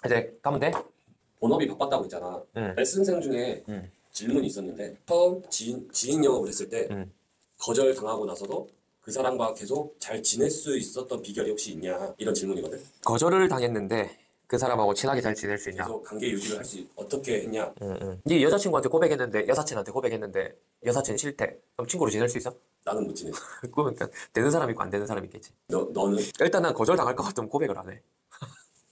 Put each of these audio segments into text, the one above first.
이제 가면 돼? 본업이 바빴다고 했잖아. 응. 레슨생 중에 응. 질문이 있었는데 처음 지인 영업을 했을 때 응. 거절당하고 나서도 그 사람과 계속 잘 지낼 수 있었던 비결이 혹시 있냐 이런 질문이거든. 거절을 당했는데 그 사람하고 친하게 잘 지낼 수 있냐? 계속 관계 유지를 할 수 어떻게 했냐. 응, 응. 네 여자친구한테 고백했는데 여사친한테 고백했는데 여사친 싫대. 그럼 친구로 지낼 수 있어? 나는 못 지냈어. 그러니까 되는 사람 있고 안 되는 사람 있겠지. 너는? 일단 난 거절 당할 것 같으면 고백을 안 해.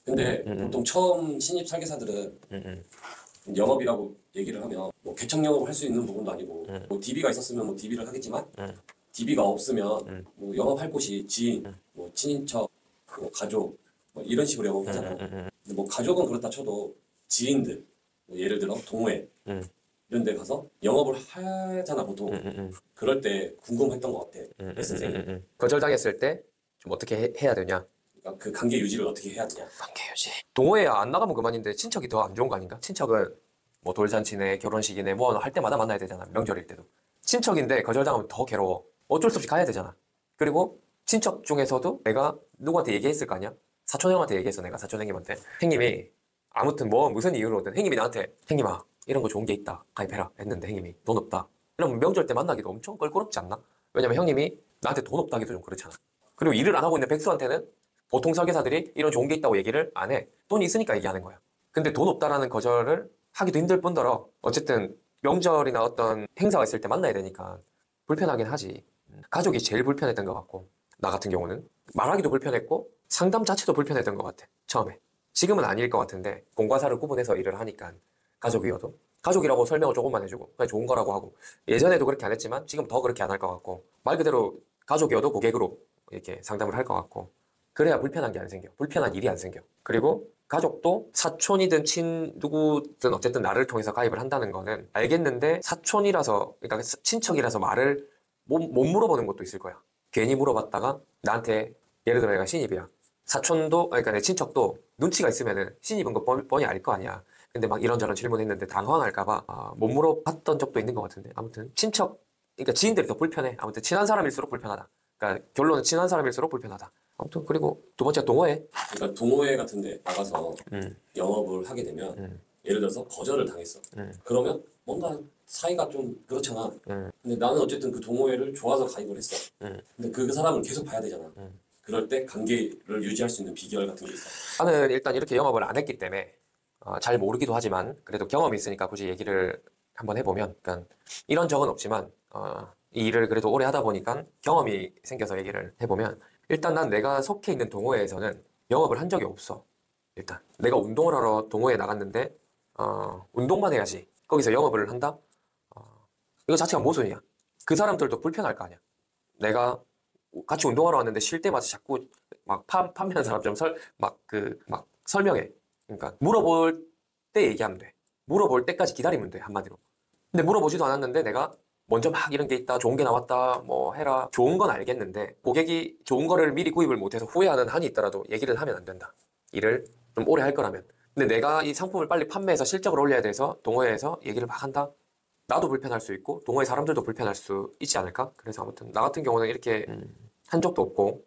근데 응, 응. 보통 처음 신입 설계사들은 응, 응. 영업이라고 얘기를 하면 뭐 개척 영업을 할 수 있는 부분도 아니고 응. 뭐 DB가 있었으면 뭐 DB를 하겠지만 응. DB가 없으면 응. 뭐 영업할 곳이 지인, 뭐 친인척, 뭐 가족 뭐 이런 식으로 영업을 하잖아. 근데 뭐 가족은 그렇다 쳐도 지인들, 뭐 예를 들어 동호회 응. 이런 데 가서 영업을 하잖아 보통. 응. 응. 그럴 때 궁금했던 것 같아. 응. 레슨생이. 응. 거절당했을 때 좀 어떻게 해야 되냐? 그러니까 그 관계 유지를 어떻게 해야 되냐. 관계 유지. 동호회 안 나가면 그만인데 친척이 더 안 좋은 거 아닌가? 친척은 뭐 돌잔치네, 결혼식이네, 뭐 할 때마다 만나야 되잖아. 명절일 때도. 친척인데 거절당하면 더 괴로워. 어쩔 수 없이 가야 되잖아. 그리고 친척 중에서도 내가 누구한테 얘기했을 거 아니야? 사촌 형한테 얘기했어, 내가 사촌 형님한테. 형님이 아무튼 뭐 무슨 이유로든 형님이 나한테 형님아 이런 거 좋은 게 있다 가입해라 했는데 형님이 돈 없다. 그러면 명절 때 만나기도 엄청 껄끄럽지 않나? 왜냐면 형님이 나한테 돈 없다기도 좀 그렇잖아. 그리고 일을 안 하고 있는 백수한테는 보통 설계사들이 이런 좋은 게 있다고 얘기를 안 해. 돈이 있으니까 얘기하는 거야. 근데 돈 없다라는 거절을 하기도 힘들 뿐더러 어쨌든 명절이나 어떤 행사가 있을 때 만나야 되니까 불편하긴 하지. 가족이 제일 불편했던 것 같고 나 같은 경우는 말하기도 불편했고 상담 자체도 불편했던 것 같아. 처음에. 지금은 아닐 것 같은데 공과사를 구분해서 일을 하니까 가족이어도 가족이라고 설명을 조금만 해주고 그냥 좋은 거라고 하고 예전에도 그렇게 안 했지만 지금 더 그렇게 안 할 것 같고 말 그대로 가족이어도 고객으로 이렇게 상담을 할 것 같고 그래야 불편한 게 안 생겨. 불편한 일이 안 생겨. 그리고 가족도 사촌이든 누구든 어쨌든 나를 통해서 가입을 한다는 거는 알겠는데 사촌이라서 그러니까 친척이라서 말을 못 물어보는 것도 있을 거야. 괜히 물어봤다가 나한테 예를 들어 내가 신입이야. 사촌도 그러니까 내 친척도 눈치가 있으면은 신입인 거 뻔히 알 거 아니야. 근데 막 이런저런 질문했는데 당황할까봐 못 물어봤던 적도 있는 것 같은데 아무튼 친척 그러니까 지인들이 더 불편해. 아무튼 친한 사람일수록 불편하다. 그러니까 결론은 친한 사람일수록 불편하다. 아무튼 그리고 두 번째 동호회. 그러니까 동호회 같은 데 나가서 음. 영업을 하게 되면 음. 예를 들어서 거절을 당했어. 그러면 뭔가 사이가 좀 그렇잖아. 근데 나는 어쨌든 그 동호회를 좋아서 가입을 했어. 근데 그 사람을 계속 봐야 되잖아. 그럴 때 관계를 유지할 수 있는 비결 같은 게 있어. 나는 일단 이렇게 영업을 안 했기 때문에 잘 모르기도 하지만 그래도 경험이 있으니까 굳이 얘기를 한번 해보면 그러니까 이런 적은 없지만 이 일을 그래도 오래 하다 보니까 경험이 생겨서 얘기를 해보면 일단 난 내가 속해 있는 동호회에서는 영업을 한 적이 없어. 일단 내가 운동을 하러 동호회에 나갔는데 운동만 해야지 거기서 영업을 한다? 이거 자체가 모순이야. 그 사람들도 불편할 거 아니야. 내가 같이 운동하러 왔는데 쉴 때마다 자꾸 막 판매하는 사람처럼 막 설명해. 그러니까 물어볼 때 얘기하면 돼. 물어볼 때까지 기다리면 돼, 한마디로. 근데 물어보지도 않았는데 내가 먼저 막 이런 게 있다, 좋은 게 나왔다, 뭐 해라. 좋은 건 알겠는데 고객이 좋은 거를 미리 구입을 못해서 후회하는 한이 있더라도 얘기를 하면 안 된다. 일을 좀 오래 할 거라면. 근데 내가 이 상품을 빨리 판매해서 실적을 올려야 돼서 동호회에서 얘기를 막 한다? 나도 불편할 수 있고 동호회 사람들도 불편할 수 있지 않을까? 그래서 아무튼 나 같은 경우는 이렇게 한 적도 없고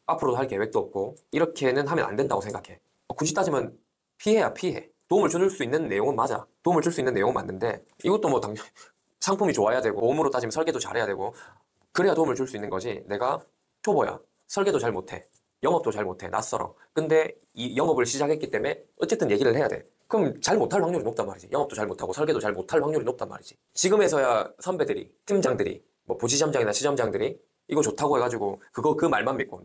앞으로도 할 계획도 없고 이렇게는 하면 안 된다고 생각해. 굳이 따지면 피해야 피해. 도움을 줄 수 있는 내용은 맞아. 도움을 줄 수 있는 내용은 맞는데 이것도 뭐 당연 상품이 좋아야 되고 보험으로 따지면 설계도 잘해야 되고 그래야 도움을 줄 수 있는 거지. 내가 초보야. 설계도 잘 못해. 영업도 잘 못해. 낯설어. 근데 이 영업을 시작했기 때문에 어쨌든 얘기를 해야 돼. 그럼 잘 못할 확률이 높단 말이지. 영업도 잘 못하고 설계도 잘 못할 확률이 높단 말이지. 지금에서야 선배들이, 팀장들이, 뭐 부지점장이나 시점장들이 이거 좋다고 해가지고 그 말만 믿고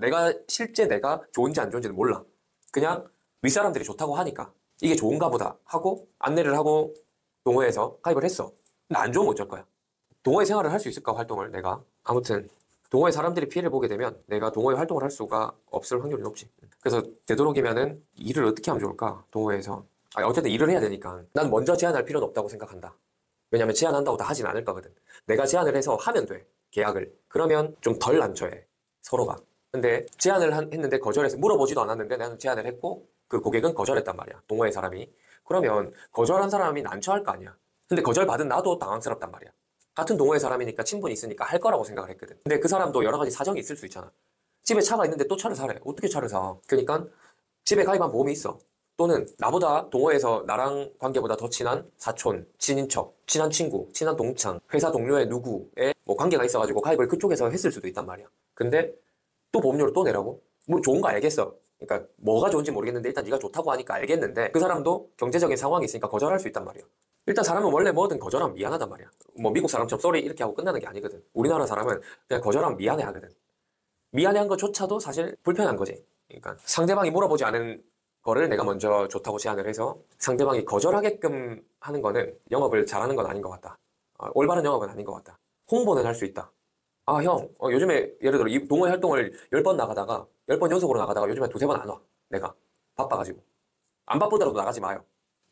실제 내가 좋은지 안 좋은지는 몰라. 그냥 윗사람들이 좋다고 하니까 이게 좋은가 보다 하고 안내를 하고 동호회에서 가입을 했어. 근데 안 좋으면 어쩔 거야. 동호회 생활을 할 수 있을까, 활동을 내가? 아무튼 동호회 사람들이 피해를 보게 되면 내가 동호회 활동을 할 수가 없을 확률이 높지. 그래서 되도록이면은 일을 어떻게 하면 좋을까, 동호회에서. 어쨌든 일을 해야 되니까 난 먼저 제안할 필요는 없다고 생각한다. 왜냐면 제안한다고 다 하진 않을 거거든. 내가 제안을 해서 하면 돼, 계약을. 그러면 좀 덜 난처해, 서로가. 근데 제안을 했는데 거절해서 물어보지도 않았는데 나는 제안을 했고 그 고객은 거절했단 말이야, 동호회 사람이. 그러면 거절한 사람이 난처할 거 아니야. 근데 거절받은 나도 당황스럽단 말이야. 같은 동호회 사람이니까 친분이 있으니까 할 거라고 생각을 했거든. 근데 그 사람도 여러 가지 사정이 있을 수 있잖아. 집에 차가 있는데 또 차를 사래. 어떻게 차를 사? 그러니까 집에 가입한 보험이 있어. 또는 나보다 동호회에서 나랑 관계보다 더 친한 사촌, 친인척, 친한 친구, 친한 동창, 회사 동료의 누구에 뭐 관계가 있어가지고 가입을 그쪽에서 했을 수도 있단 말이야. 근데 또 보험료를 또 내라고? 뭐 좋은 거 알겠어. 그러니까 뭐가 좋은지 모르겠는데 일단 네가 좋다고 하니까 알겠는데 그 사람도 경제적인 상황이 있으니까 거절할 수 있단 말이야. 일단 사람은 원래 뭐든 거절하면 미안하단 말이야. 뭐 미국 사람처럼 쏘리 이렇게 하고 끝나는 게 아니거든. 우리나라 사람은 그냥 거절하면 미안해 하거든. 미안해한 것조차도 사실 불편한 거지. 그러니까 상대방이 물어보지 않은 거를 내가 먼저 좋다고 제안을 해서 상대방이 거절하게끔 하는 거는 영업을 잘하는 건 아닌 것 같다. 올바른 영업은 아닌 것 같다. 홍보는 할 수 있다. 아, 형, 요즘에 예를 들어 이 동호회 활동을 10번 나가다가 10번 연속으로 나가다가 요즘에 두세 번 안 와. 내가 바빠가지고. 안 바쁘더라도 나가지 마요.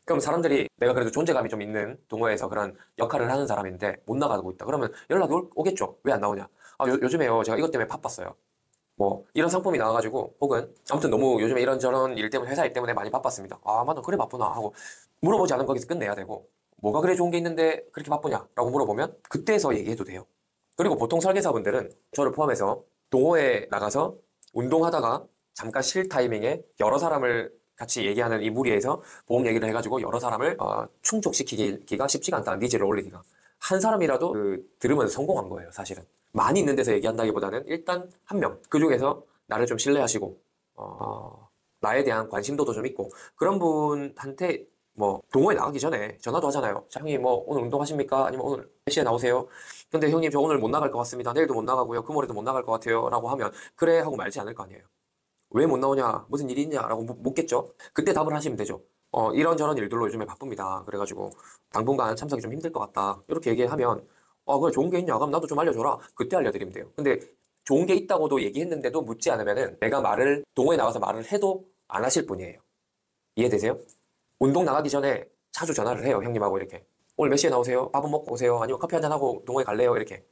그럼 사람들이 내가 그래도 존재감이 좀 있는 동호회에서 그런 역할을 하는 사람인데 못 나가고 있다. 그러면 연락이 오겠죠. 왜 안 나오냐? 아, 요즘에요. 제가 이것 때문에 바빴어요. 뭐 이런 상품이 나와가지고 혹은 아무튼 너무 요즘에 이런저런 일 때문에 회사 일 때문에 많이 바빴습니다. 아, 맞아. 그래 바쁘나 하고 물어보지 않으면 거기서 끝내야 되고 뭐가 그래 좋은 게 있는데 그렇게 바쁘냐? 라고 물어보면 그때서 얘기해도 돼요. 그리고 보통 설계사분들은 저를 포함해서 동호회 나가서 운동하다가 잠깐 쉴 타이밍에 여러 사람을 같이 얘기하는 이 무리에서 보험 얘기를 해가지고 여러 사람을 충족시키기가 쉽지가 않다. 니즈를 올리기가. 한 사람이라도 들으면 성공한 거예요, 사실은. 많이 있는 데서 얘기한다기보다는 일단 한 명, 그 중에서 나를 좀 신뢰하시고 나에 대한 관심도도 좀 있고 그런 분한테 뭐 동호회 나가기 전에 전화도 하잖아요. 자, 형님 뭐 오늘 운동하십니까? 아니면 오늘 몇 시에 나오세요? 근데 형님 저 오늘 못 나갈 것 같습니다. 내일도 못 나가고요. 그 모레도 못 나갈 것 같아요. 라고 하면 그래 하고 말지 않을 거 아니에요. 왜 못 나오냐? 무슨 일이 있냐? 라고 묻겠죠. 그때 답을 하시면 되죠. 이런저런 일들로 요즘에 바쁩니다. 그래가지고 당분간 참석이 좀 힘들 것 같다. 이렇게 얘기하면 그래 좋은 게 있냐? 그럼 나도 좀 알려줘라. 그때 알려드리면 돼요. 근데 좋은 게 있다고도 얘기했는데도 묻지 않으면은 내가 동호회 나가서 말을 해도 안 하실 분이에요. 이해되세요? 운동 나가기 전에 자주 전화를 해요. 형님하고 이렇게. 오늘 몇 시에 나오세요? 밥은 먹고 오세요? 아니면 커피 한잔 하고 동호회 갈래요? 이렇게.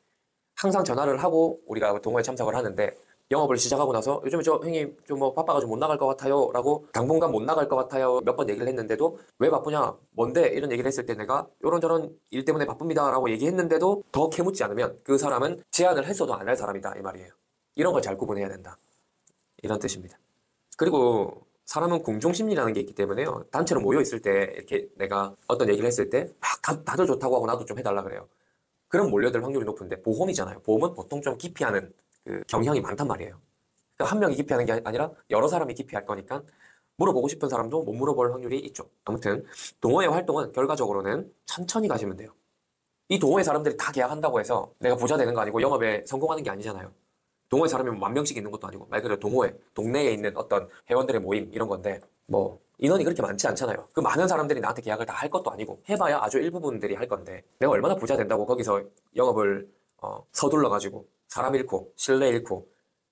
항상 전화를 하고 우리가 동호회 참석을 하는데 영업을 시작하고 나서 요즘에 저 형님 좀 뭐 바빠가지고 못 나갈 것 같아요 라고 당분간 못 나갈 것 같아요 몇 번 얘기를 했는데도 왜 바쁘냐 뭔데 이런 얘기를 했을 때 내가 이런저런 일 때문에 바쁩니다 라고 얘기했는데도 더 캐묻지 않으면 그 사람은 제안을 했어도 안 할 사람이다 이 말이에요. 이런 걸 잘 구분해야 된다 이런 뜻입니다. 그리고 사람은 공존심리라는 게 있기 때문에요. 단체로 모여 있을 때 이렇게 내가 어떤 얘기를 했을 때 막 다들 좋다고 하고 나도 좀 해달라 그래요. 그럼 몰려들 확률이 높은데 보험이잖아요. 보험은 보통 좀 기피하는 그 경향이 많단 말이에요. 그러니까 한 명이 기피하는 게 아니라 여러 사람이 기피할 거니까 물어보고 싶은 사람도 못 물어볼 확률이 있죠. 아무튼 동호회 활동은 결과적으로는 천천히 가시면 돼요. 이 동호회 사람들이 다 계약한다고 해서 내가 부자 되는 거 아니고 영업에 성공하는 게 아니잖아요. 동호회 사람이 만 명씩 있는 것도 아니고 말 그대로 동호회, 동네에 있는 어떤 회원들의 모임 이런 건데 뭐 인원이 그렇게 많지 않잖아요. 그 많은 사람들이 나한테 계약을 다 할 것도 아니고 해봐야 아주 일부분들이 할 건데 내가 얼마나 부자 된다고 거기서 영업을 서둘러가지고 사람 잃고 신뢰 잃고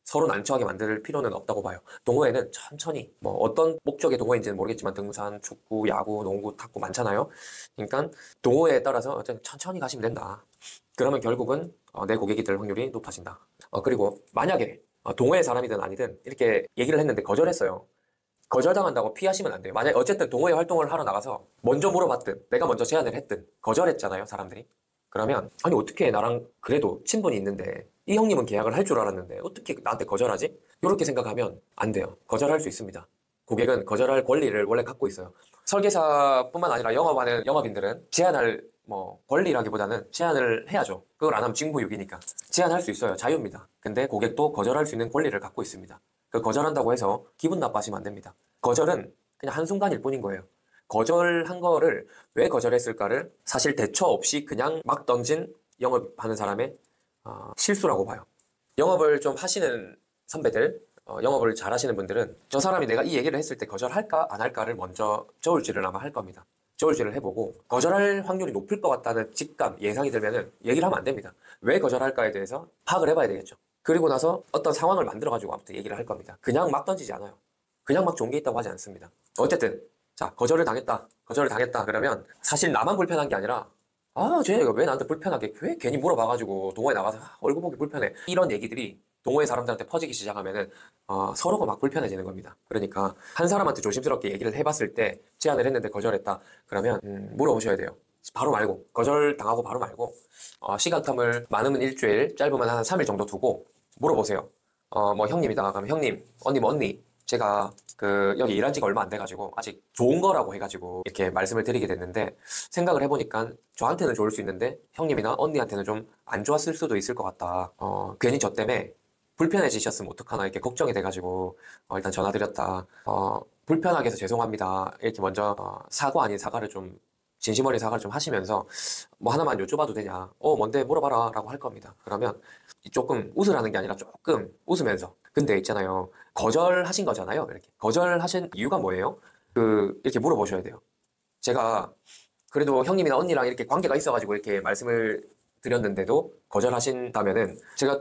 서로 난처하게 만들 필요는 없다고 봐요. 동호회는 천천히 뭐 어떤 목적의 동호회인지는 모르겠지만 등산, 축구, 야구, 농구, 탁구 많잖아요. 그러니까 동호회에 따라서 천천히 가시면 된다. 그러면 결국은 내 고객이 될 확률이 높아진다. 그리고 만약에 동호회 사람이든 아니든 이렇게 얘기를 했는데 거절했어요. 거절당한다고 피하시면 안 돼요. 만약에 어쨌든 동호회 활동을 하러 나가서 먼저 물어봤든 내가 먼저 제안을 했든 거절했잖아요, 사람들이. 그러면 아니 어떻게 나랑 그래도 친분이 있는데 이 형님은 계약을 할 줄 알았는데 어떻게 나한테 거절하지? 이렇게 생각하면 안 돼요. 거절할 수 있습니다. 고객은 거절할 권리를 원래 갖고 있어요. 설계사뿐만 아니라 영업하는 영업인들은 제안할 권리라기보다는 제안을 해야죠. 그걸 안 하면 직무유기니까. 제안할 수 있어요. 자유입니다. 근데 고객도 거절할 수 있는 권리를 갖고 있습니다. 그 거절한다고 해서 기분 나빠하시면 안 됩니다. 거절은 그냥 한순간일 뿐인 거예요. 거절한 거를 왜 거절했을까를 사실 대처 없이 그냥 막 던진 영업하는 사람의 실수라고 봐요. 영업을 좀 하시는 선배들, 영업을 잘 하시는 분들은 저 사람이 내가 이 얘기를 했을 때 거절할까 안 할까를 먼저 저울질을 아마 할 겁니다. 저울질을 해보고 거절할 확률이 높을 것 같다는 직감, 예상이 들면은 얘기를 하면 안 됩니다. 왜 거절할까에 대해서 파악을 해봐야 되겠죠. 그리고 나서 어떤 상황을 만들어가지고 아무튼 얘기를 할 겁니다. 그냥 막 던지지 않아요. 그냥 막 좋은 게 있다고 하지 않습니다. 어쨌든 자, 거절을 당했다. 그러면 사실 나만 불편한 게 아니라 쟤가 왜 나한테 불편하게 왜 괜히 물어봐가지고 동호회 나가서 얼굴 보기 불편해. 이런 얘기들이 동호회 사람들한테 퍼지기 시작하면은 서로가 막 불편해지는 겁니다. 그러니까 한 사람한테 조심스럽게 얘기를 해봤을 때 제안을 했는데 거절했다. 그러면 물어보셔야 돼요. 바로 말고 거절 당하고 바로 말고 시간 텀을 많으면 일주일, 짧으면 한 3일 정도 두고 물어보세요. 뭐 형님이다. 그러면 형님, 언니 뭐 언니 제가 여기 일한 지가 얼마 안 돼가지고 아직 좋은 거라고 해가지고 이렇게 말씀을 드리게 됐는데, 생각을 해보니까 저한테는 좋을 수 있는데 형님이나 언니한테는 좀 안 좋았을 수도 있을 것 같다. 괜히 저 때문에 불편해지셨으면 어떡하나 이렇게 걱정이 돼가지고 일단 전화드렸다. 불편하게 해서 죄송합니다. 이렇게 먼저 사과 아닌 사과를 좀, 진심 어린 사과를 좀 하시면서 뭐 하나만 여쭤봐도 되냐? 뭔데 물어봐라 라고 할 겁니다. 그러면 조금 웃으라는 게 아니라 조금 웃으면서, 근데 있잖아요, 거절하신 거잖아요. 이렇게 거절하신 이유가 뭐예요? 이렇게 물어보셔야 돼요. 제가 그래도 형님이나 언니랑 이렇게 관계가 있어가지고 이렇게 말씀을 드렸는데도 거절하신다면은, 제가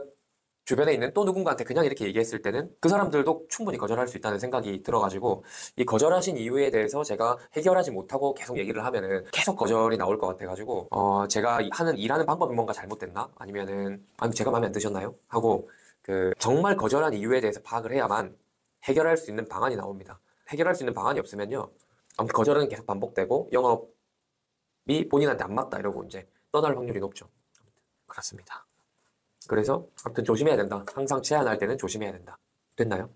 주변에 있는 또 누군가한테 그냥 이렇게 얘기했을 때는 그 사람들도 충분히 거절할 수 있다는 생각이 들어가지고, 이 거절하신 이유에 대해서 제가 해결하지 못하고 계속 얘기를 하면은 계속 거절이 나올 것 같아가지고, 제가 일하는 방법이 뭔가 잘못됐나? 아니면 제가 마음에 안 드셨나요? 하고 정말 거절한 이유에 대해서 파악을 해야만 해결할 수 있는 방안이 나옵니다. 해결할 수 있는 방안이 없으면요, 아무튼 거절은 계속 반복되고 영업이 본인한테 안 맞다 이러고 이제 떠날 확률이 높죠. 그렇습니다. 그래서 아무튼 조심해야 된다. 항상 제안할 때는 조심해야 된다. 됐나요?